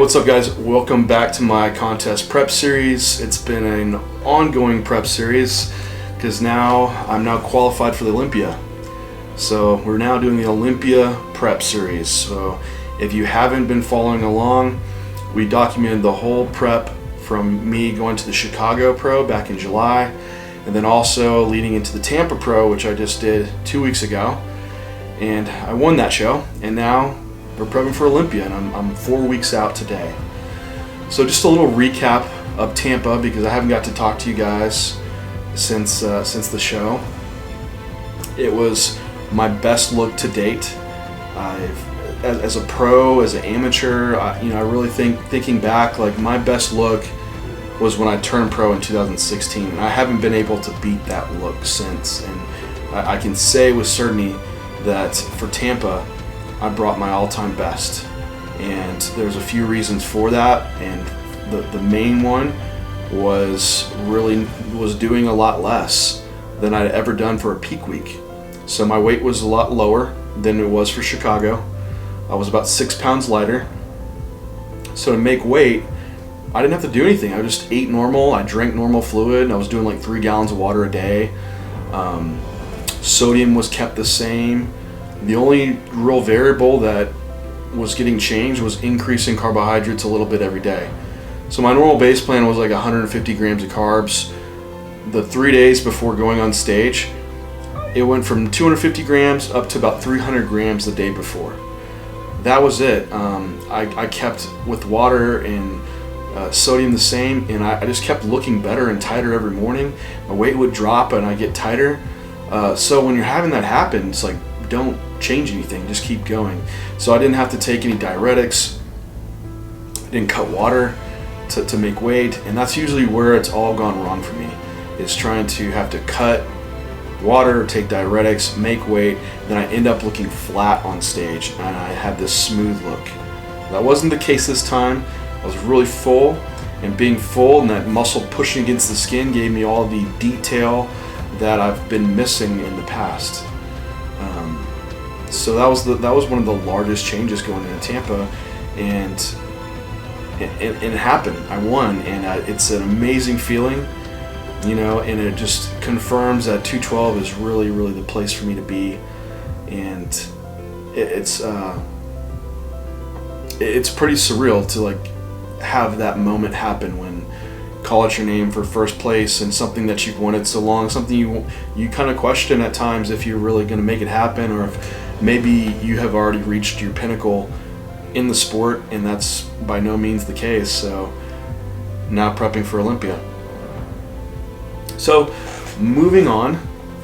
What's up guys? Welcome back to my contest prep series. It's been an ongoing prep series because I'm now qualified for the Olympia. So we're now doing the Olympia prep series. So if you haven't been following along, we documented the whole prep from me going to the Chicago Pro back in July, and then also leading into the Tampa Pro, which I just did 2 weeks ago. And I won that show, and now we're prepping for Olympia, and I'm 4 weeks out today. So just a little recap of Tampa, because I haven't got to talk to you guys since the show. It was my best look to date. As a pro, as an amateur, I really thinking back, like my best look was when I turned pro in 2016, and I haven't been able to beat that look since. And I can say with certainty that for Tampa, I brought my all-time best, and there's a few reasons for that, and the main one was doing a lot less than I'd ever done for a peak week. So my weight was a lot lower than it was for Chicago. I was about 6 pounds lighter. So to make weight, I didn't have to do anything. I just ate normal, I drank normal fluid, and I was doing like 3 gallons of water a day. Sodium was kept the same. The only real variable that was getting changed was increasing carbohydrates a little bit every day. So my normal base plan was like 150 grams of carbs. The 3 days before going on stage, it went from 250 grams up to about 300 grams the day before. That was it. I kept with water and sodium the same, and I just kept looking better and tighter every morning. My weight would drop and I get tighter. So when you're having that happen, it's like, don't change anything, just keep going. So I didn't have to take any diuretics, I didn't cut water to make weight, and that's usually where it's all gone wrong for me, is trying to have to cut water, take diuretics, make weight, then I end up looking flat on stage and I had this smooth look. That wasn't the case this time. I was really full, and being full and that muscle pushing against the skin gave me all the detail that I've been missing in the past. So that was one of the largest changes going into Tampa, and it happened. I won, and it's an amazing feeling, and it just confirms that 212 is really, really the place for me to be, and it's pretty surreal to like have that moment happen when call out your name for first place and something that you've wanted so long, something you kind of question at times if you're really going to make it happen, or if maybe you have already reached your pinnacle in the sport, and that's by no means the case. So now prepping for Olympia. So moving on,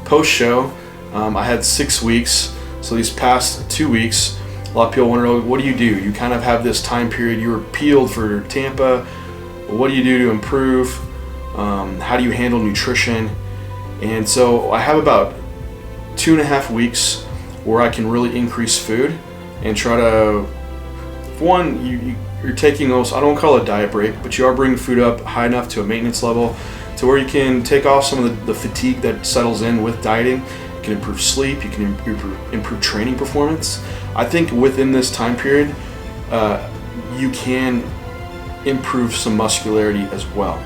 post show, I had 6 weeks. So these past 2 weeks, a lot of people wonder, oh, what do? You kind of have this time period. You were peeled for Tampa. What do you do to improve? How do you handle nutrition? And so I have about 2.5 weeks where I can really increase food and try to, you're taking those, I don't call it a diet break, but you are bringing food up high enough to a maintenance level to where you can take off some of the fatigue that settles in with dieting. You can improve sleep, you can improve training performance. I think within this time period, you can improve some muscularity as well.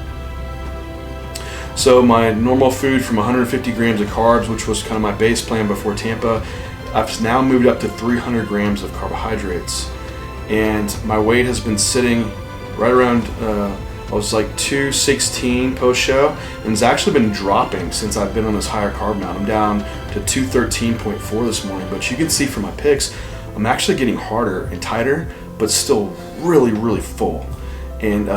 So my normal food from 150 grams of carbs, which was kind of my base plan before Tampa, I've now moved up to 300 grams of carbohydrates, and my weight has been sitting right around, I was like 216 post-show, and it's actually been dropping since I've been on this higher carb amount. I'm down to 213.4 this morning, but you can see from my pics, I'm actually getting harder and tighter, but still really, really full. And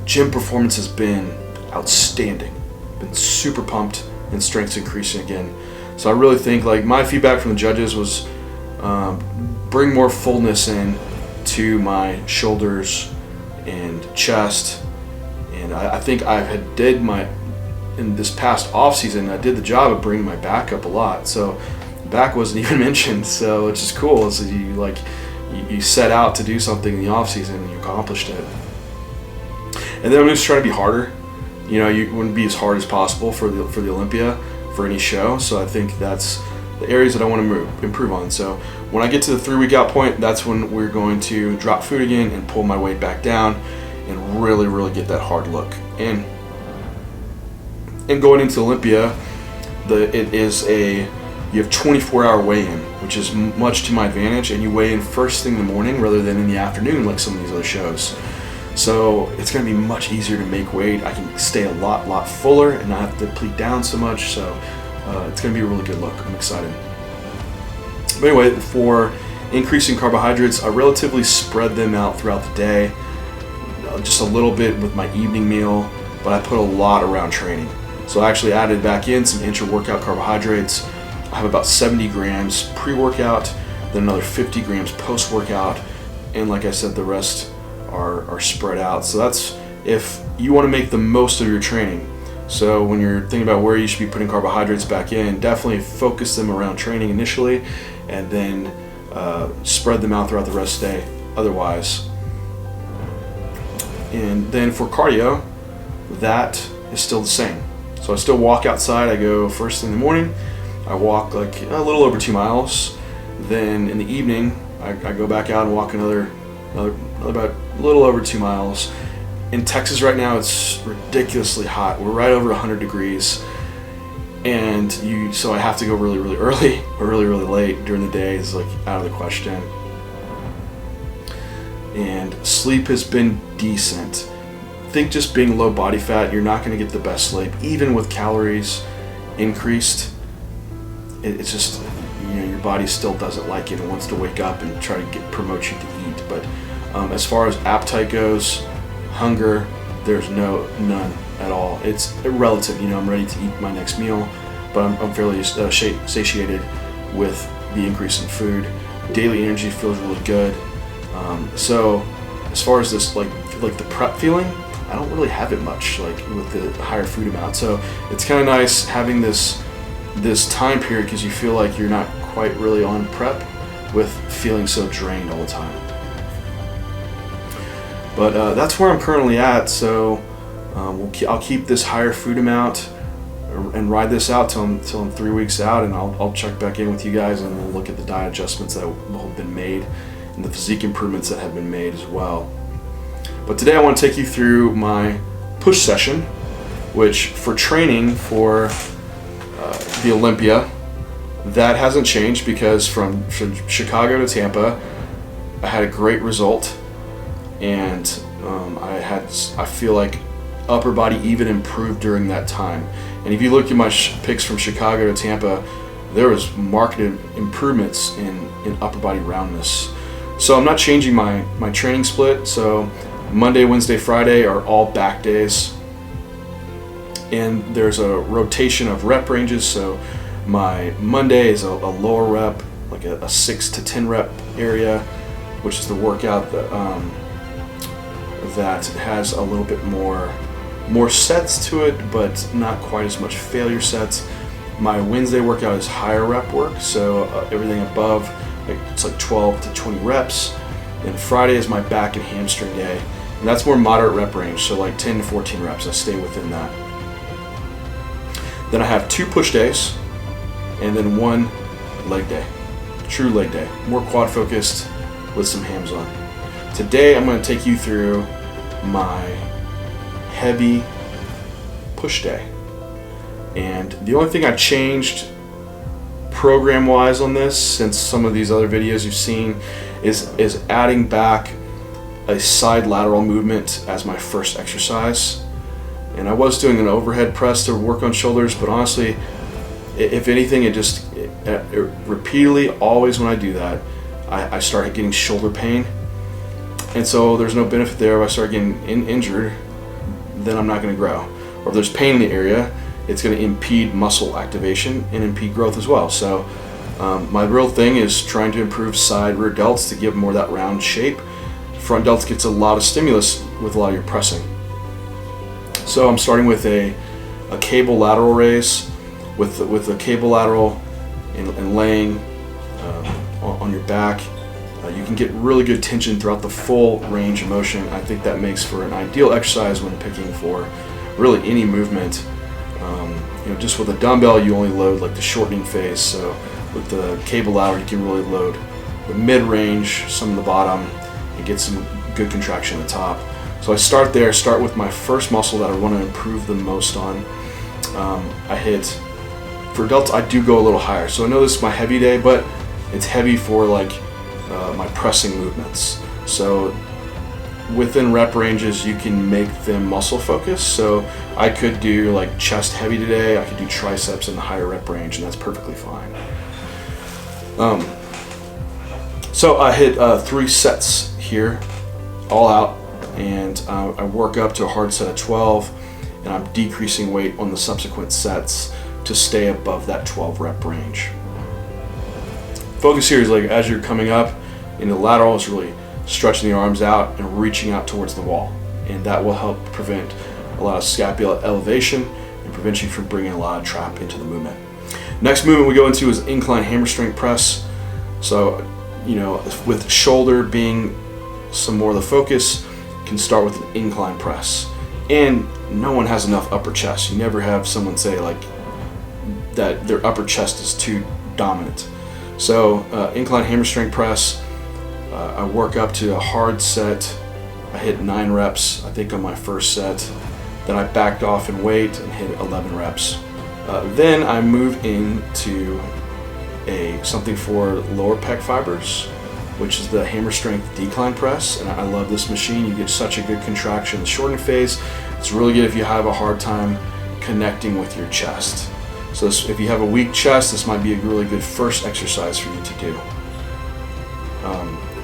gym performance has been outstanding. Been super pumped, and strength's increasing again. So I really think, like, my feedback from the judges was bring more fullness in to my shoulders and chest. And I think in this past off season, I did the job of bringing my back up a lot. So back wasn't even mentioned. So which is cool. So you set out to do something in the off season and you accomplished it. And then I'm just trying to be harder. You wouldn't be as hard as possible for the Olympia, for any show. So I think that's the areas that I want to improve on. So when I get to the 3-week out point, that's when we're going to drop food again and pull my weight back down and really get that hard look. And going into Olympia, you have 24-hour weigh-in, which is much to my advantage, and you weigh in first thing in the morning rather than in the afternoon like some of these other shows. So it's going to be much easier to make weight. I can stay a lot fuller and not have to deplete down so much. So it's going to be a really good look. I'm excited. But anyway, for increasing carbohydrates, I relatively spread them out throughout the day, just a little bit with my evening meal, but I put a lot around training. So I actually added back in some intra-workout carbohydrates. I have about 70 grams pre-workout, then another 50 grams post-workout, and like I said, the rest are spread out. So that's if you want to make the most of your training. So when you're thinking about where you should be putting carbohydrates back in, definitely focus them around training initially, and then spread them out throughout the rest of the day otherwise. And then for cardio, that is still the same. So I still walk outside. I go first thing in the morning. I walk like a little over 2 miles. Then in the evening, I go back out and walk another about a little over 2 miles. In Texas right now, it's ridiculously hot. We're right over 100 degrees. And so I have to go really early or really late during the day. It's like out of the question. And sleep has been decent. I think just being low body fat, you're not going to get the best sleep, even with calories increased. It's just, your body still doesn't like it and wants to wake up and try to promote you to eat. But as far as appetite goes, hunger, there's none at all. It's relative. I'm ready to eat my next meal, but I'm fairly satiated with the increase in food. Daily energy feels really good. So as far as this like the prep feeling, I don't really have it much like with the higher food amount. So it's kind of nice having this time period because you feel like you're not quite really on prep with feeling so drained all the time. But that's where I'm currently at. So I'll keep this higher food amount and ride this out till I'm 3 weeks out, and I'll check back in with you guys and we'll look at the diet adjustments that have been made and the physique improvements that have been made as well. But today I want to take you through my push session, which for training for the Olympia, that hasn't changed because from Chicago to Tampa, I had a great result, and I feel like upper body even improved during that time. And if you look at my pics from Chicago to Tampa, there was marked improvements in upper body roundness. So I'm not changing my training split. So Monday, Wednesday, Friday are all back days. And there's a rotation of rep ranges. So my Monday is a lower rep, like a 6 to 10 rep area, which is the workout that has a little bit more sets to it, but not quite as much failure sets. My Wednesday workout is higher rep work, so everything above, it's like 12 to 20 reps. And Friday is my back and hamstring day, and that's more moderate rep range, so like 10 to 14 reps. I stay within that. Then I have 2 push days, and then 1 leg day, true leg day, more quad focused with some hams on. Today I'm going to take you through my heavy push day. And the only thing I changed program wise on this since some of these other videos you've seen is adding back a side lateral movement as my first exercise. And I was doing an overhead press to work on shoulders, but honestly, if anything, it repeatedly, always when I do that, I start getting shoulder pain. And so there's no benefit there. If I start getting injured, then I'm not going to grow. Or if there's pain in the area, it's going to impede muscle activation and impede growth as well. So my real thing is trying to improve side rear delts to give more of that round shape. Front delts gets a lot of stimulus with a lot of your pressing. So I'm starting with a cable lateral raise with a cable lateral and laying on your back. You can get really good tension throughout the full range of motion. I think that makes for an ideal exercise when picking for really any movement. Just with a dumbbell, you only load like the shortening phase. So with the cable ladder, you can really load the mid-range, some of the bottom, and get some good contraction at the top. So I start there, start with my first muscle that I want to improve the most on. I hit, for delts, I do go a little higher. So I know this is my heavy day, but it's heavy for like my pressing movements. So within rep ranges, you can make them muscle focused. So I could do like chest heavy today, I could do triceps in the higher rep range, and that's perfectly fine. So I hit 3 sets here, all out, and I work up to a hard set of 12, and I'm decreasing weight on the subsequent sets to stay above that 12 rep range. Focus here is like as you're coming up into lateral, it's really stretching the arms out and reaching out towards the wall, and that will help prevent a lot of scapular elevation and prevent you from bringing a lot of trap into the movement. Next movement we go into is incline hammer strength press. So, you know, with shoulder being some more of the focus, you can start with an incline press. And no one has enough upper chest. You never have someone say like that their upper chest is too dominant. So incline hammer strength press, I work up to a hard set. I hit 9 reps, I think, on my first set. Then I backed off in weight and hit 11 reps. Then I move into something for lower pec fibers, which is the hammer strength decline press, and I love this machine. You get such a good contraction in the shortening phase. It's really good if you have a hard time connecting with your chest. So if you have a weak chest, this might be a really good first exercise for you to do.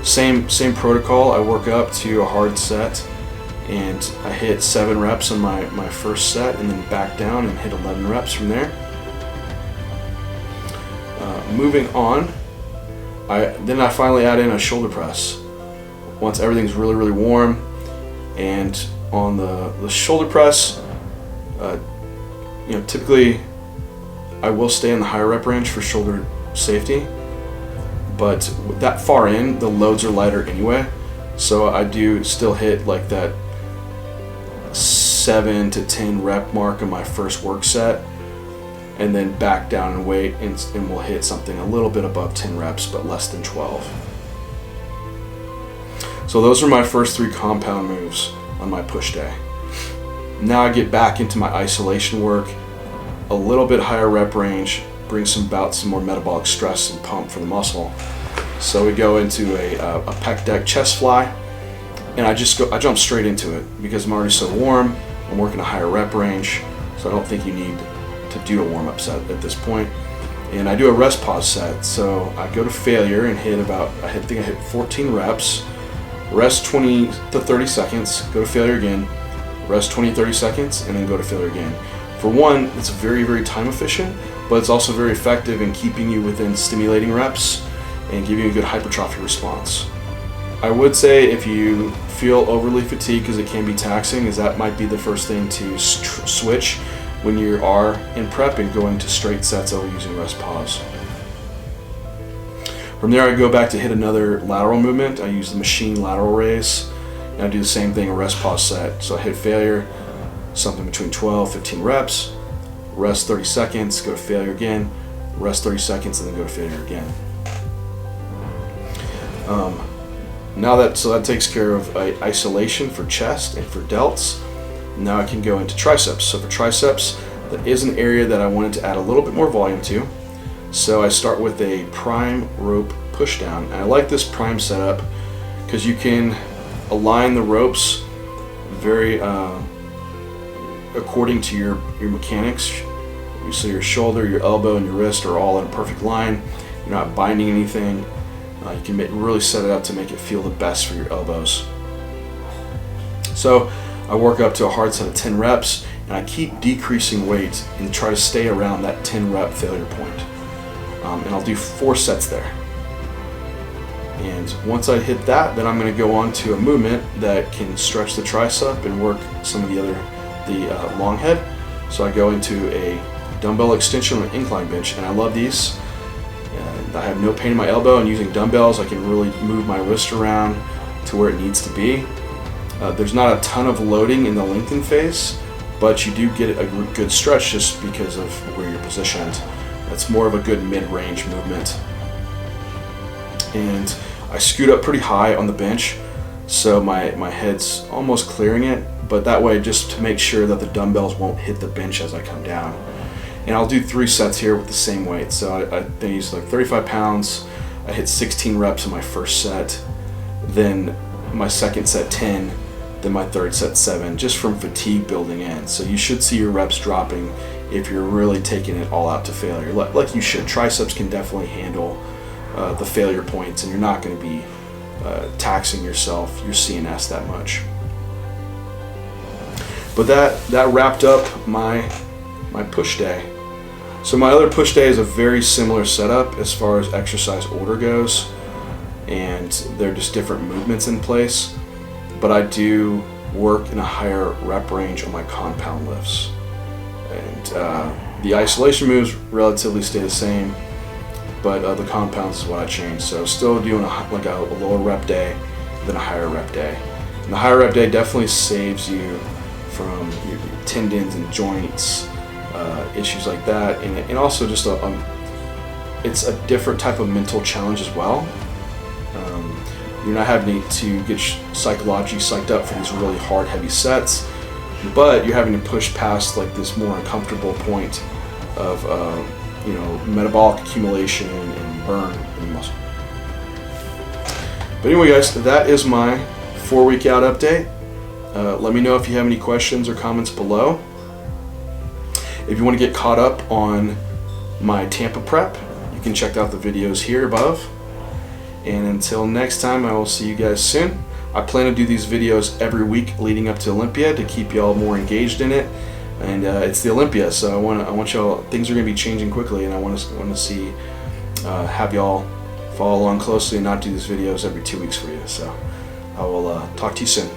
Same protocol. I work up to a hard set, and I hit 7 reps on my first set, and then back down and hit 11 reps from there. Moving on, then I finally add in a shoulder press once everything's really, really warm. And on the shoulder press, you know, typically I will stay in the higher rep range for shoulder safety, but that far in, the loads are lighter anyway. So I do still hit like that 7 to 10 rep mark on my first work set, and then back down in weight, and we'll hit something a little bit above 10 reps, but less than 12. So those are my first 3 compound moves on my push day. Now I get back into my isolation work, a little bit higher rep range, bring some more metabolic stress and pump for the muscle. So we go into a pec deck chest fly, and I jump straight into it because I'm already so warm. I'm working a higher rep range, so I don't think you need to do a warm-up set at this point. And I do a rest pause set, so I go to failure and I think I hit 14 reps, rest 20 to 30 seconds, go to failure again, rest 20 to 30 seconds, and then go to failure again. For one, it's very, very time efficient, but it's also very effective in keeping you within stimulating reps and giving you a good hypertrophy response. I would say if you feel overly fatigued, because it can be taxing, is that might be the first thing to switch when you are in prep and going to straight sets over using rest pause. From there I go back to hit another lateral movement. I use the machine lateral raise, and I do the same thing, a rest pause set. So I hit failure, something between 12, 15 reps, rest 30 seconds, go to failure again, rest 30 seconds, and then go to failure again. So that takes care of isolation for chest and for delts. Now I can go into triceps. So for triceps, that is an area that I wanted to add a little bit more volume to. So I start with a prime rope push down. And I like this prime setup because you can align the ropes very according to your mechanics. So your shoulder, your elbow, and your wrist are all in a perfect line. You're not binding anything. You can really set it up to make it feel the best for your elbows. So I work up to a hard set of 10 reps, and I keep decreasing weight and try to stay around that 10 rep failure point. And I'll do 4 sets there. And once I hit that, then I'm going to go on to a movement that can stretch the tricep and work some of the long head. So I go into a dumbbell extension on an incline bench, and I love these. I have no pain in my elbow, and using dumbbells I can really move my wrist around to where it needs to be. There's not a ton of loading in the lengthen phase, but you do get a good stretch just because of where you're positioned. It's more of a good mid-range movement. And I scoot up pretty high on the bench, so my head's almost clearing it, but that way just to make sure that the dumbbells won't hit the bench as I come down. And I'll do 3 sets here with the same weight. So I use like 35 pounds. I hit 16 reps in my first set, then my second set 10, then my third set 7, just from fatigue building in. So you should see your reps dropping if you're really taking it all out to failure, like you should. Triceps can definitely handle the failure points, and you're not going to be taxing yourself, your CNS, that much. But that wrapped up my push day. So my other push day is a very similar setup as far as exercise order goes, and they're just different movements in place, but I do work in a higher rep range on my compound lifts. And the isolation moves relatively stay the same, but the compounds is what I changed. So still doing a lower rep day, then a higher rep day. And the higher rep day definitely saves you from your tendons and joints, issues like that, and also just it's a different type of mental challenge as well. You're not having to get psychologically psyched up for these really hard, heavy sets, but you're having to push past like this more uncomfortable point of metabolic accumulation and burn in the muscle. But anyway, guys, that is my 4-week out update. Let me know if you have any questions or comments below. If you want to get caught up on my Tampa prep, you can check out the videos here above. And until next time, I will see you guys soon. I plan to do these videos every week leading up to Olympia to keep y'all more engaged in it. And it's the Olympia, so I want y'all. Things are going to be changing quickly, and I want to see have y'all follow along closely and not do these videos every 2 weeks for you. So I will talk to you soon.